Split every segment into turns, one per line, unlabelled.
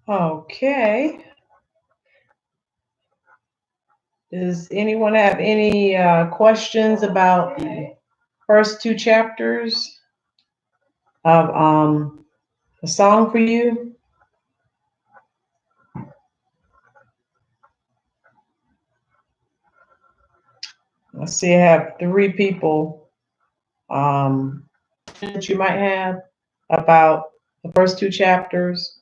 Okay. Does anyone have any questions about the first two chapters of A Song for You? Let's see, I have three people that you might have about the first two chapters.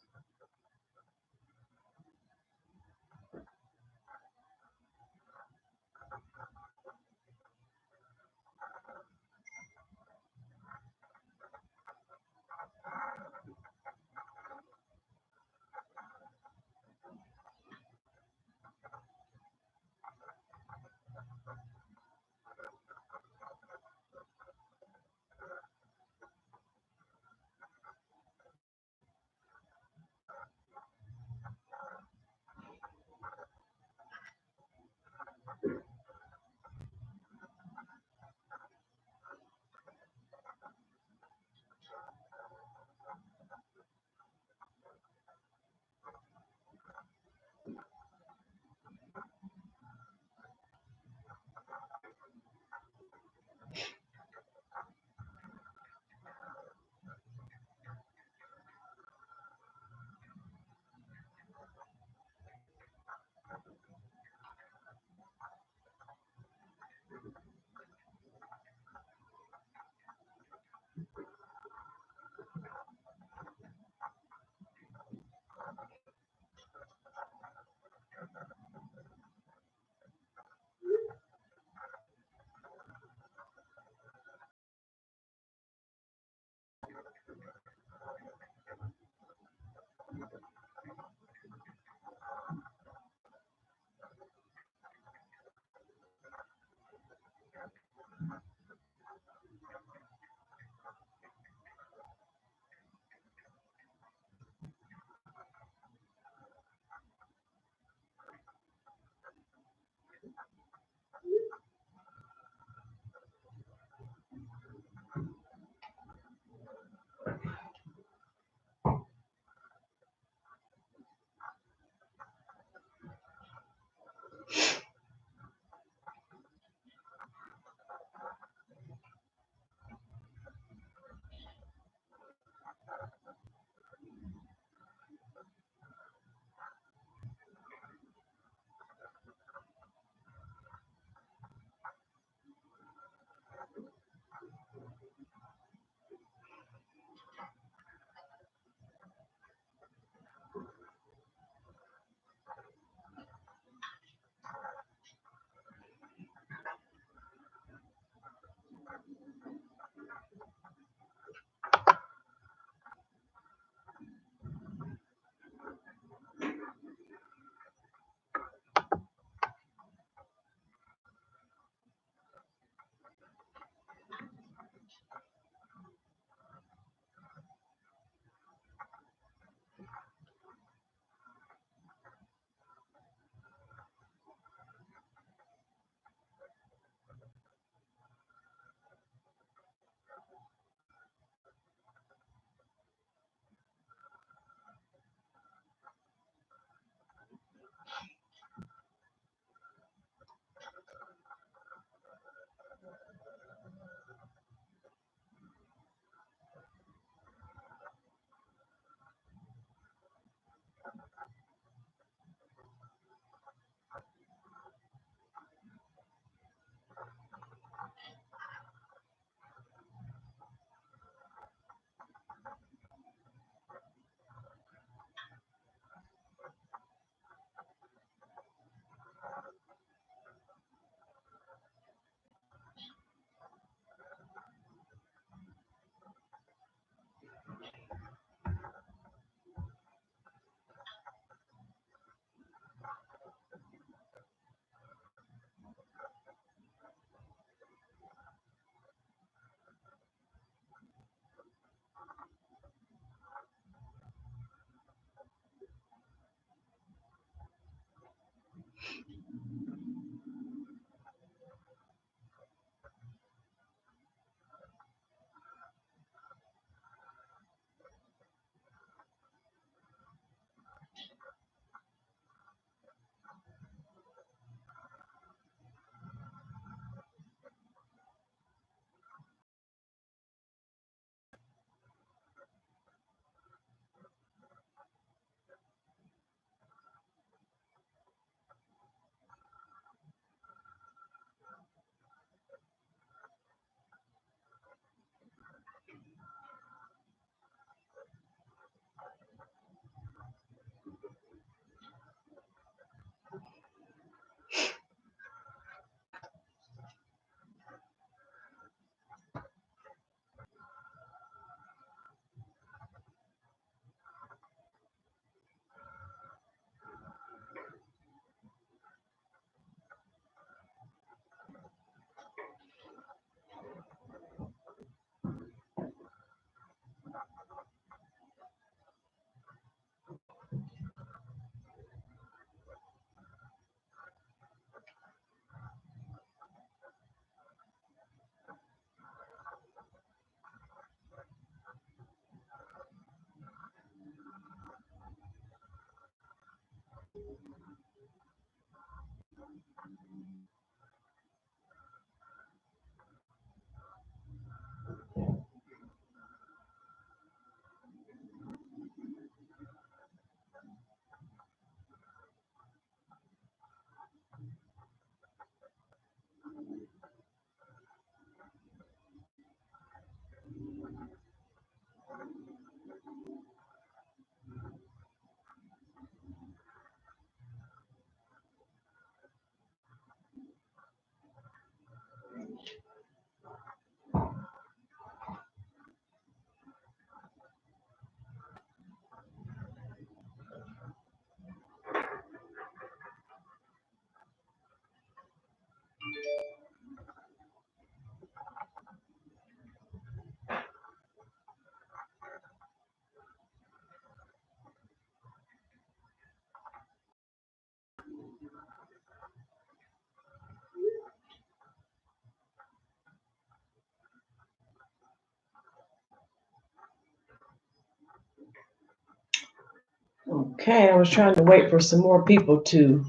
Okay, I was trying to wait for some more people to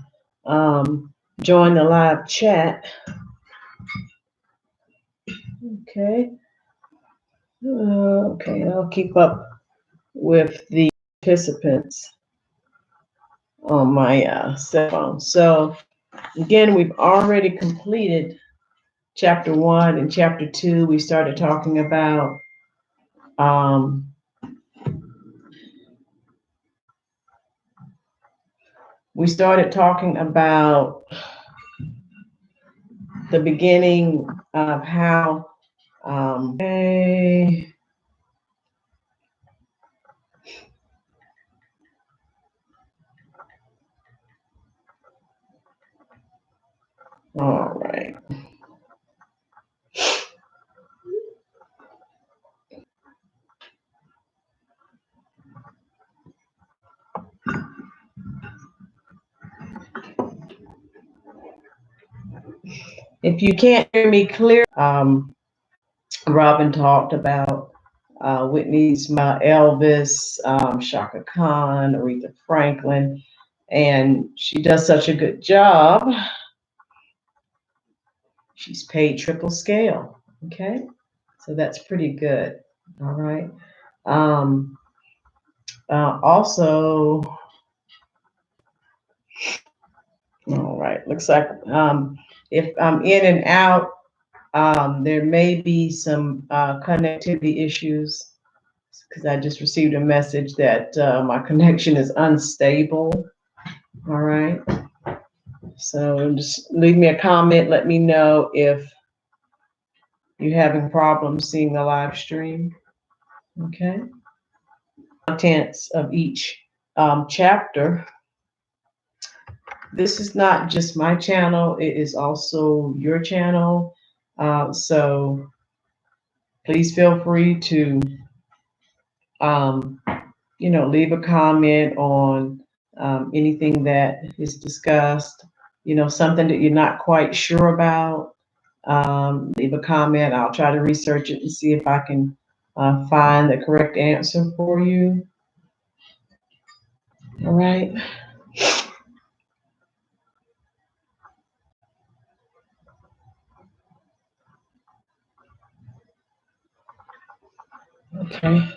join the live chat. Okay. Okay, I'll keep up with the participants on my cell phone. So again, we've already completed chapter 1 and chapter 2. We started talking about the beginning of how okay. All right. If you can't hear me clear, Robyn talked about Whitney's Elvis, Shaka Khan, Aretha Franklin, and she does such a good job. She's paid triple scale. Okay, so that's pretty good. All right. Also, all right. Looks like if I'm in and out, there may be some connectivity issues because I just received a message that my connection is unstable. All right. So just leave me a comment. Let me know if you're having problems seeing the live stream. Okay. Contents of each chapter. This is not just my channel, it is also your channel. So please feel free to, leave a comment on anything that is discussed, something that you're not quite sure about. Leave a comment. I'll try to research it and see if I can find the correct answer for you. All right. Okay.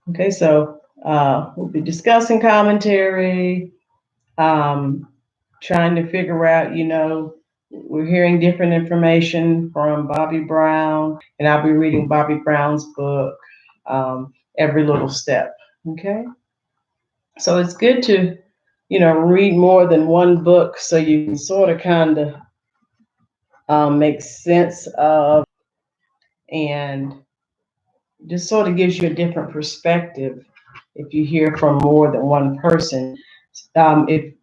Okay, so we'll be discussing commentary, trying to figure out, we're hearing different information from Bobby Brown, and I'll be reading Bobby Brown's book, Every Little Step. Okay. So it's good to, read more than one book so you can sort of kind of make sense of, and just sort of gives you a different perspective if you hear from more than one person. If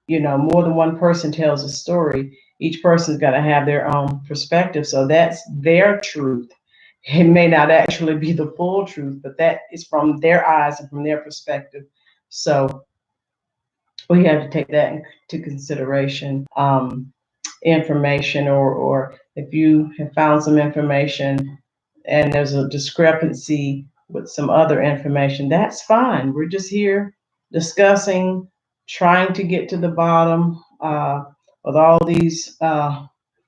more than one person tells a story, each person's got to have their own perspective. So that's their truth. It may not actually be the full truth, but that is from their eyes and from their perspective. So we have to take that into consideration. Information, or if you have found some information and there's a discrepancy with some other information, that's fine. We're just here discussing, trying to get to the bottom with all these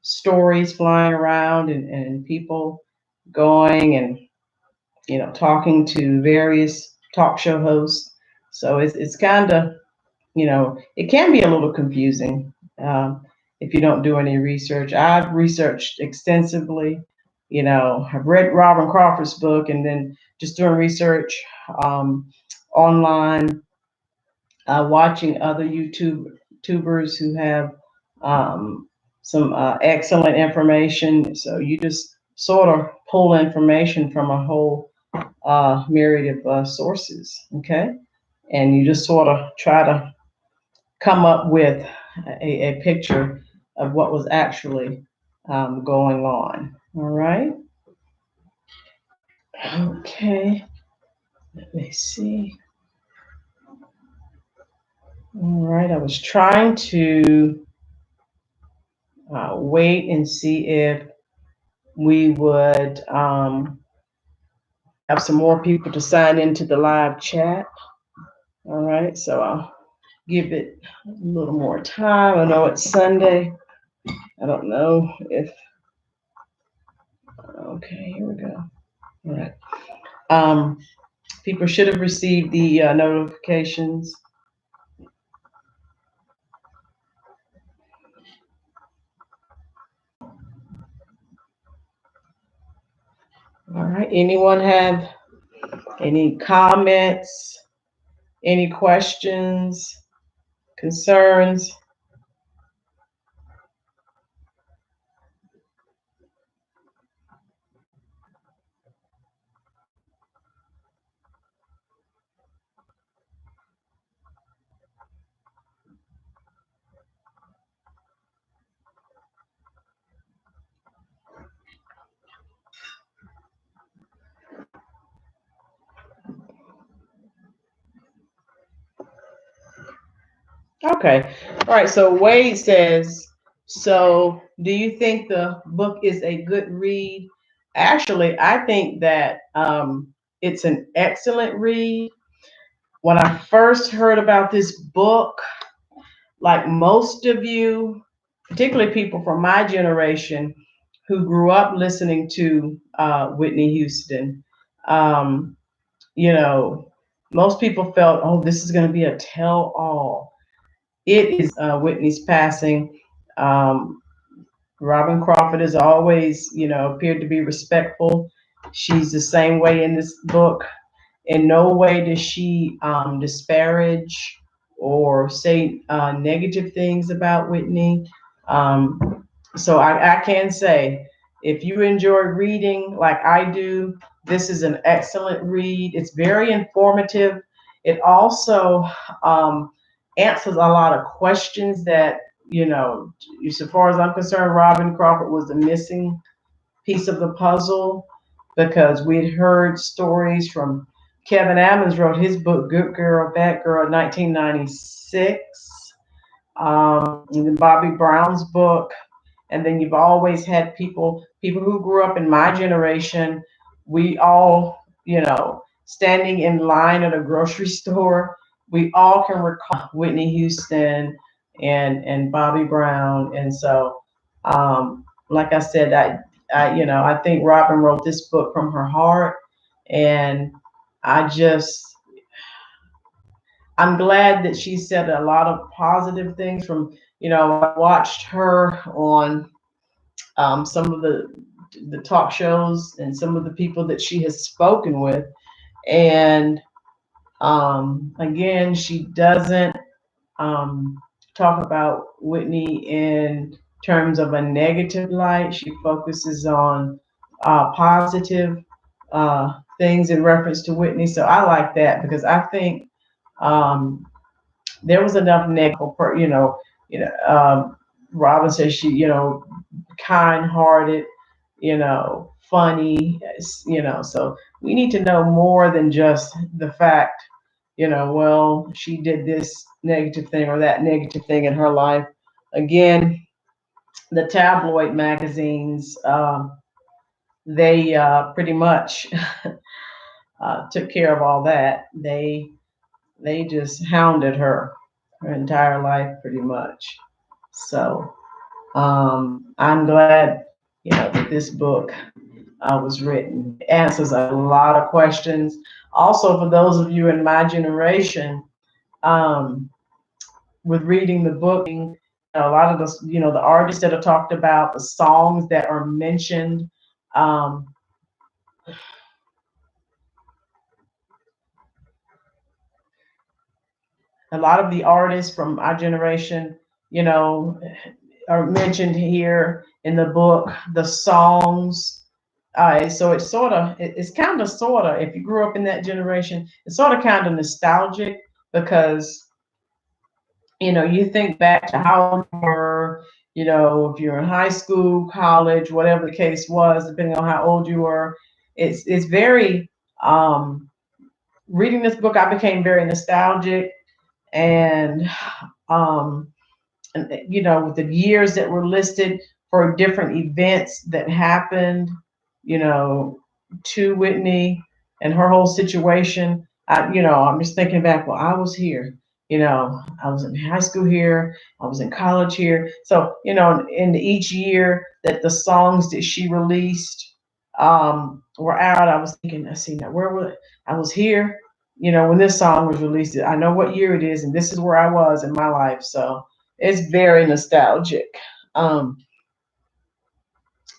stories flying around and people going and talking to various talk show hosts. So it's kind of, it can be a little confusing if you don't do any research. I've researched extensively. I've read Robyn Crawford's book and then just doing research online, watching other YouTubers who have some excellent information. So you just sort of pull information from a whole myriad of sources, okay? And you just sort of try to come up with a picture of what was actually going on. All right. Okay. Let me see. All right. I was trying to wait and see if we would have some more people to sign into the live chat. All right. So I'll give it a little more time. I know it's Sunday. I don't know if. Okay, here we go. All right. People should have received the notifications. All right. Anyone have any comments, any questions, concerns? Okay. All right. So Wade says, so do you think the book is a good read? Actually, I think that it's an excellent read. When I first heard about this book, like most of you, particularly people from my generation who grew up listening to Whitney Houston, um, most people felt, oh, this is going to be a tell-all. It is Whitney's passing. Robyn Crawford has always, appeared to be respectful. She's the same way in this book. In no way does she disparage or say negative things about Whitney. So I can say, if you enjoy reading like I do, this is an excellent read. It's very informative. It also answers a lot of questions that, so far as I'm concerned, Robyn Crawford was the missing piece of the puzzle, because we'd heard stories from Kevin Ammons wrote his book, Good Girl, Bad Girl, 1996. And then Bobby Brown's book. And then you've always had people who grew up in my generation. We all, standing in line at a grocery store, we all can recall Whitney Houston and Bobby Brown. And so, like I said, I think Robyn wrote this book from her heart, and I'm glad that she said a lot of positive things from, I watched her on some of the talk shows and some of the people that she has spoken with. And again, she doesn't talk about Whitney in terms of a negative light. She focuses on positive things in reference to Whitney. So I like that, because I think there was enough negative, Robyn says she, kind-hearted, funny, so we need to know more than just the fact, well, she did this negative thing or that negative thing in her life. Again, the tabloid magazines, they pretty much took care of all that. They just hounded her entire life pretty much. So I'm glad, that this book was written. It answers a lot of questions. Also, for those of you in my generation, um, with reading the book, a lot of the, the artists that are talked about, the songs that are mentioned, um, a lot of the artists from our generation, are mentioned here in the book. The songs. So it's kind of sort of, if you grew up in that generation, it's sort of kind of nostalgic because, you think back to how you were, if you're in high school, college, whatever the case was, depending on how old you were. It's very, reading this book, I became very nostalgic and, um, with the years that were listed for different events that happened, you know, to Whitney and her whole situation. I'm just thinking back, well, I was here, I was in high school here, I was in college here. So, in each year that the songs that she released were out, I was thinking, I see now I was here, when this song was released. I know what year it is, and this is where I was in my life. So it's very nostalgic. Um,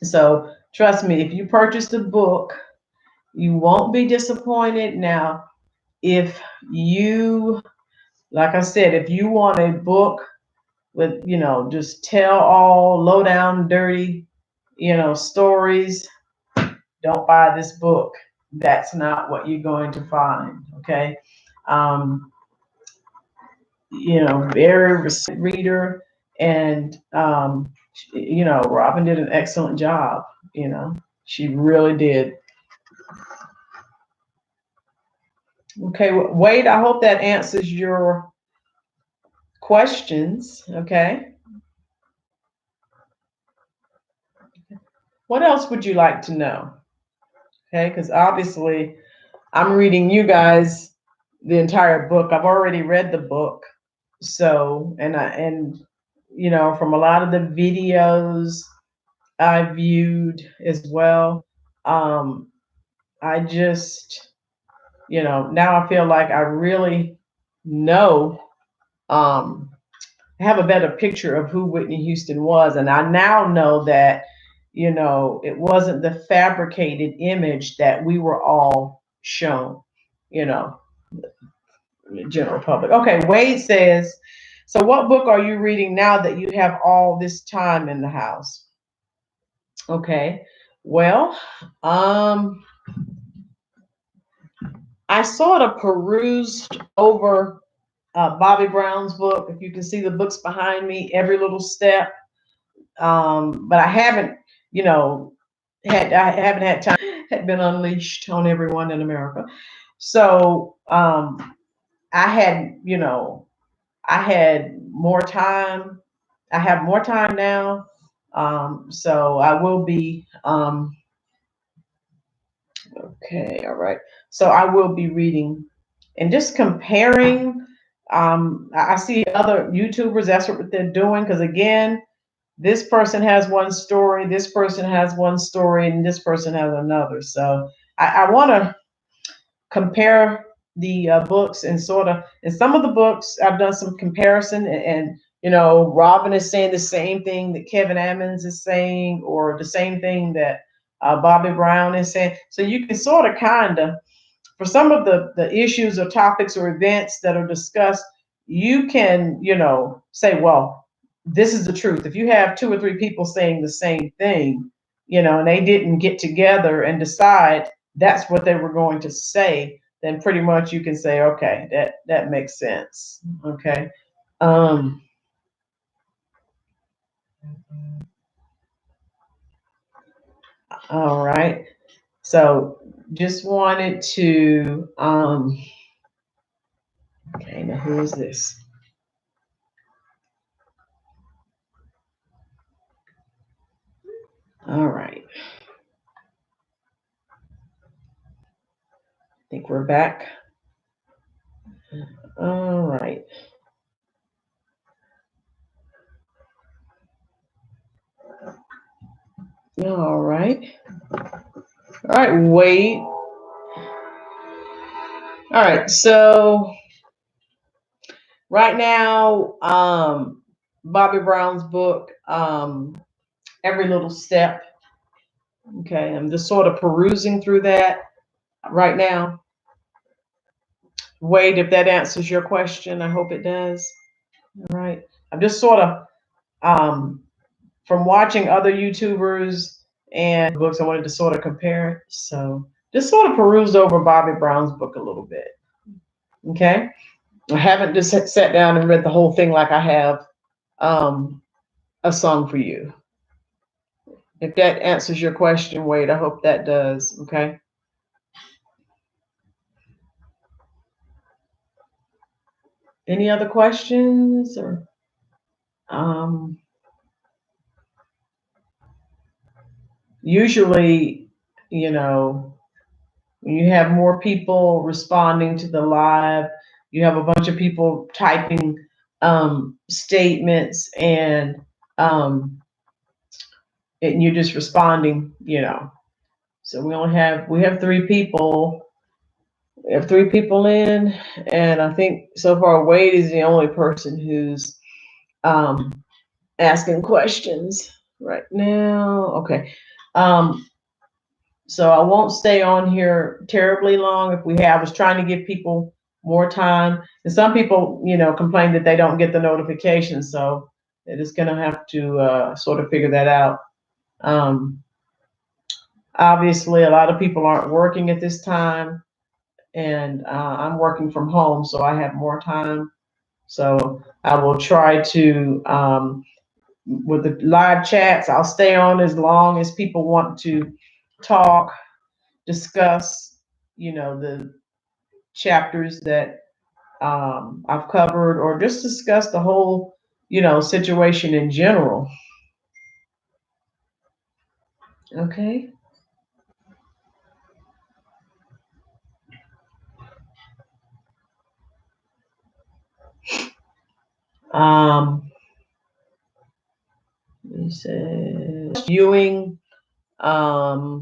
so trust me, if you purchase the book, you won't be disappointed. Now, if you, like I said, if you want a book with, just tell all low down, dirty, stories, don't buy this book. That's not what you're going to find. Okay. Um, very reader, and Robyn did an excellent job. She really did. Okay, Wade, I hope that answers your questions. Okay, what else would you like to know? Okay, because obviously I'm reading you guys the entire book. I've already read the book, so from a lot of the videos I viewed as well. I just, now I feel like I really know, have a better picture of who Whitney Houston was. And I now know that, it wasn't the fabricated image that we were all shown, the general public. Okay, Wade says, so what book are you reading now that you have all this time in the house? Okay, well, I sort of perused over Bobby Brown's book. If you can see the books behind me, every little step. But I haven't, I haven't had time. Had been unleashed on everyone in America. So I had, I had more time. I have more time now. So I will be. Okay, all right. So I will be reading and just comparing. I see other YouTubers, that's what they're doing. Because again, this person has one story, this person has one story, and this person has another. So I want to compare the books and in some of the books, I've done some comparison, and Robyn is saying the same thing that Kevin Ammons is saying, or the same thing that Bobby Brown is saying. So you can sort of kind of, for some of the issues or topics or events that are discussed, you can, say, well, this is the truth. If you have two or three people saying the same thing, and they didn't get together and decide that's what they were going to say, then pretty much you can say, okay, that makes sense. Okay. Um, all right. So just wanted to, okay, now who is this? All right. think we're back. All right. All right. All right, Wade. All right, so right now, Bobby Brown's book, Every Little Step. Okay, I'm just sort of perusing through that right now. Wade, if that answers your question, I hope it does. All right. I'm just sort of from watching other YouTubers and books, I wanted to sort of compare it. So just sort of perused over Bobby Brown's book a little bit. Okay. I haven't just sat down and read the whole thing like I have A Song for You. If that answers your question, Wade, I hope that does. Okay. Any other questions or usually, you know, when you have more people responding to the live, you have a bunch of people typing statements and you're just responding, you know. So we have three people. We have three people in, and I think so far Wade is the only person who's asking questions right now. Okay. So I won't stay on here terribly long. If we have, I was trying to give people more time. And some people, you know, complain that they don't get the notifications. So they're just going to have to sort of figure that out. Obviously, a lot of people aren't working at this time. And I'm working from home, so I have more time. So I will try to, with the live chats, I'll stay on as long as people want to talk, discuss, you know, the chapters that I've covered, or just discuss the whole, you know, situation in general. Okay. He said viewing my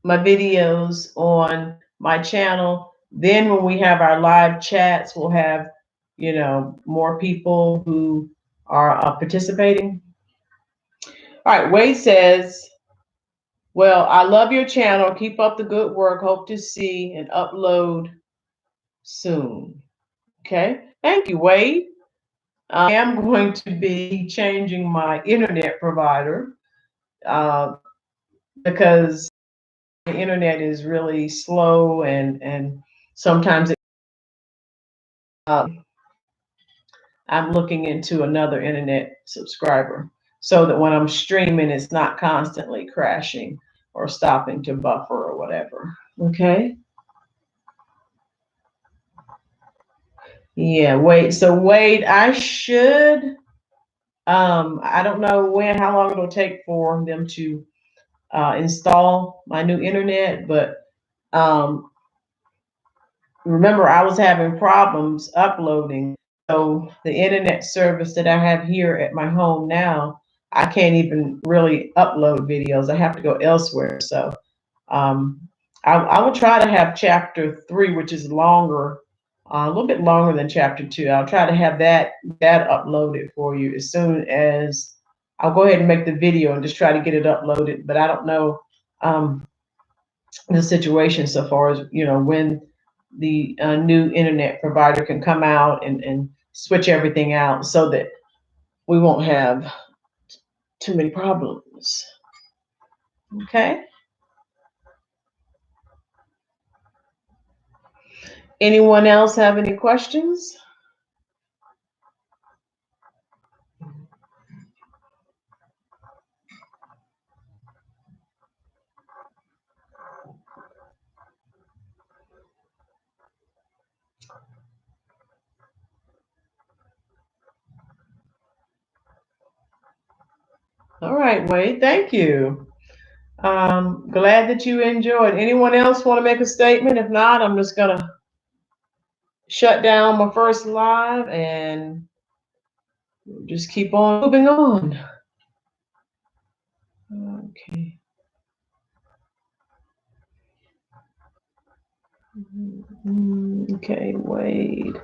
videos on my channel. Then when we have our live chats, we'll have, you know, more people who are participating. All right, Wade says, well, I love your channel. Keep up the good work. Hope to see an upload soon. Okay, thank you, Wade. I am going to be changing my internet provider because the internet is really slow and sometimes it, I'm looking into another internet subscriber so that when I'm streaming, it's not constantly crashing or stopping to buffer or whatever. Okay. Yeah, Wade. So Wade, I should, I don't know how long it'll take for them to install my new internet, but remember I was having problems uploading. So the internet service that I have here at my home now, I can't even really upload videos. I have to go elsewhere. So um, I will try to have chapter 3, which is longer, a little bit longer than chapter 2. I'll try to have that uploaded for you as soon as I'll go ahead and make the video and just try to get it uploaded. But I don't know the situation so far as, you know, when the new internet provider can come out and switch everything out so that we won't have too many problems. Okay. Anyone else have any questions? All right, Wade, thank you. Glad that you enjoyed. Anyone else want to make a statement? If not, I'm just gonna shut down my first live and just keep on moving on. Okay. Okay, wait.